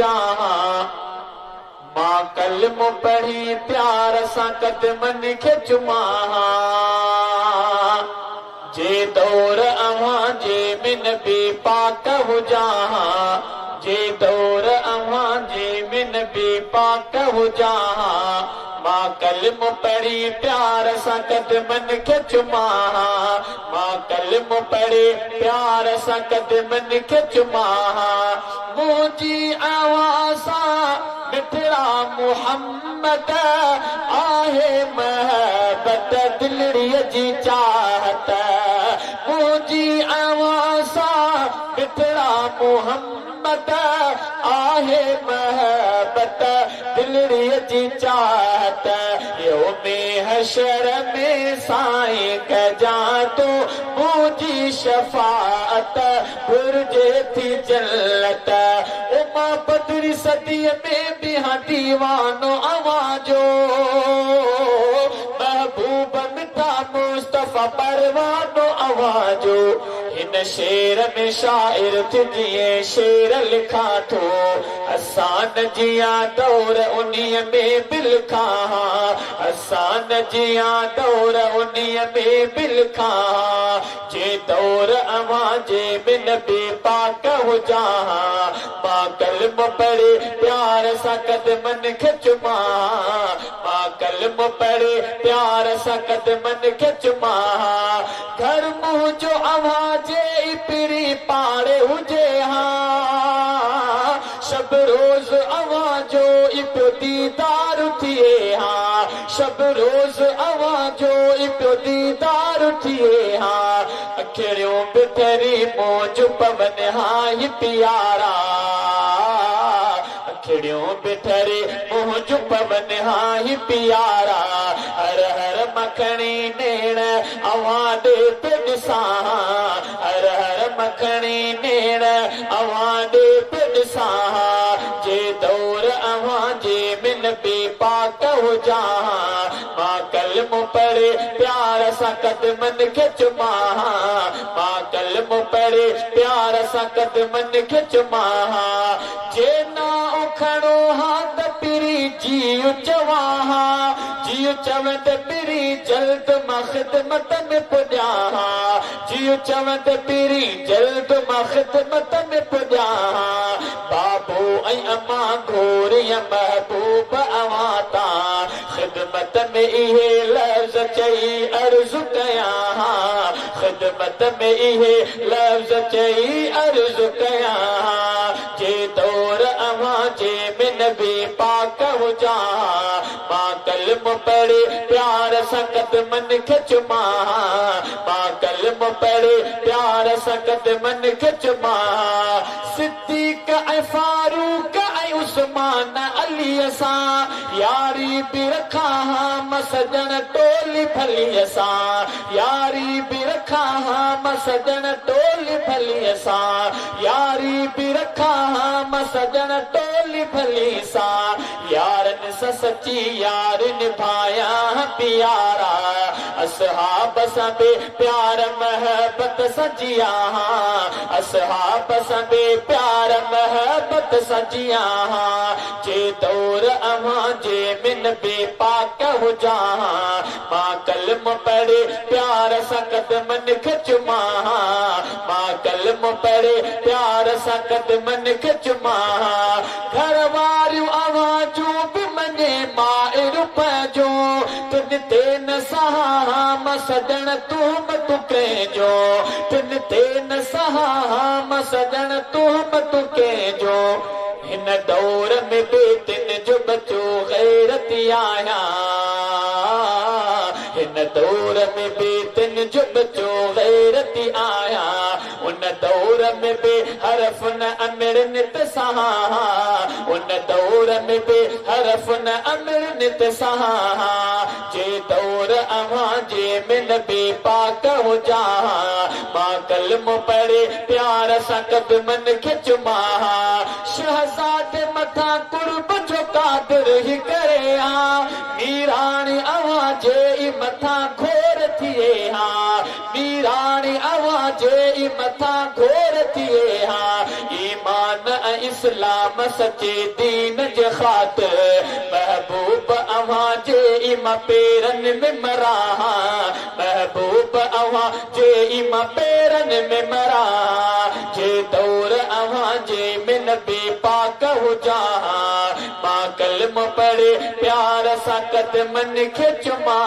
जहां मां कलम पढ़ी प्यार सां कदमन खे चुमां जे दौर अवां जे मिन बि पाक हुजां जे दौर अवां जे मिन बि पाक हुजां मां कलम पढ़ी प्यार सां कदमन खे चुमां मां कलम पढ़ी प्यार सां कदमन खे चुमां मुंहिंजी आवाज़ सां मिठड़ा मुहम्मद आहे महबत दिलड़ीअ जी चाहत मुंहिंजी आवाज़ सां मिठड़ा मुहम्मद आहे महबत दिलड़ीअ जी चाहत योमे हशर में साईं कजां तो मुंहिंजी शफ़ाअत घुर्जे थी जन्नत उमा बदरी सदीअ में बि हा दीवानो अवाजो महबूब मिठा मुस्तफ़ा परवानो आवाजो हिन शेर में शाइर तुझे शेर लिखा थो असान जिया दौर उन्हीअ में बि लिखां असान जिया दौर उन्हीअ में बि लिखां जे दौर अवां जे बिन बि पाक हुजां मां कलम पढ़े प्यार सां कदमन खे चुमां मां कलम पढ़े प्यार सां कदमन खे चुमां घर मुंहिंजो अवां जे पिरी पाड़े हुजे हा शब रोज़ अवां जो पियो दीदार थिए हा शब रोज़ अवां जो पियो दीदार थिए हा अखिड़ियूं बिठरी मौज पवन हा ही प्यारा अखिड़ियूं बिठरी मौज पवन हा ही प्यारा हर हर मखणी नेण अवां दे पे ॾिसां हर हर मखणी नेण अवां दे पे ॾिसां जे दौर अवां जे मिन बि पाक हुजां मां कलम पढ़े प्यार सां कदमन खे चुमां मां कलम पढ़े प्यार सां कदमन खे चुमां जे ना उखड़ो हा त पिरी जीउ चवां जीउ चवं त पिरी जल्द मां ख़िदमत में पुॼां जीउ चवं त पिरी जल्द मां ख़िदमत में पुॼां बाबू ऐं अम्मा घोरिय महबूब अवां तां ख़िदमत में इहे लफ़्ज़ चई अर्ज़ु कयां ख़िदमत में इहे लफ़्ज़ चई अर्ज़ु कयां जे दौर अवां जे मिन बि पाक हुजां मां कलम पढ़े प्यार सां कदमन खे चुमां मां कलम पढ़े प्यार सां कदमन खे चुमां सिद्दीक़ ऐं फारूक ऐं उस्मान अलीअ सां यारी बि रखां मां सजण टोली फलीअ सां यारी बि रखां मां सजण टोली फलीअ सां यारी बि रखां मां सजण टोली फली सां यारनि सां सची यार निभायां प्यारा असहाब सां बि प्यार महबत सां जियां असहाब सां बि प्यार महबत सां जियां जे दौर अवां जे मिन बि पाक हुजां मां कलम पढ़े प्यार सां कदमन खे चुमां मां कलम पढ़े प्यार सां कदमन खे चुमां घर वारियूं आवाजूं बि मञे माइर पंहिंजो तिन ते न सहां मां सजण तूं कंहिंजो तिन ते न सहां मां सजण तूं कंहिंजो हिन दौर में बि तिन जो बचो गैरती आहियां हिन दौर में बि तिन जो बचो गैरती आहियां उन दौर में बि हरफ न अमिर नित सहां उन दौर में बि हरफ न अमिर नित सहां जे दौर अवां जे मिन बि पाक हुजां मां कलम पढ़े प्यार सां कदमन खे चुमां शहज़ादे मथां कुर्ब जो कादिर ही करे हा मीराणी अवां जे मथां घोर थिए हा मीराणी अवां जे मथां घोर थिए हा ईमान ऐं इस्लाम सचे दीन जे ख़ातिर महबूब अवां जे इमा पेरन में मरा महबूब अवां जे इमा पेरन में मरा जे दौर अवां जे में नबी पाक हुजा मां कलम पढ़े प्यार सां कदमन खे चुमा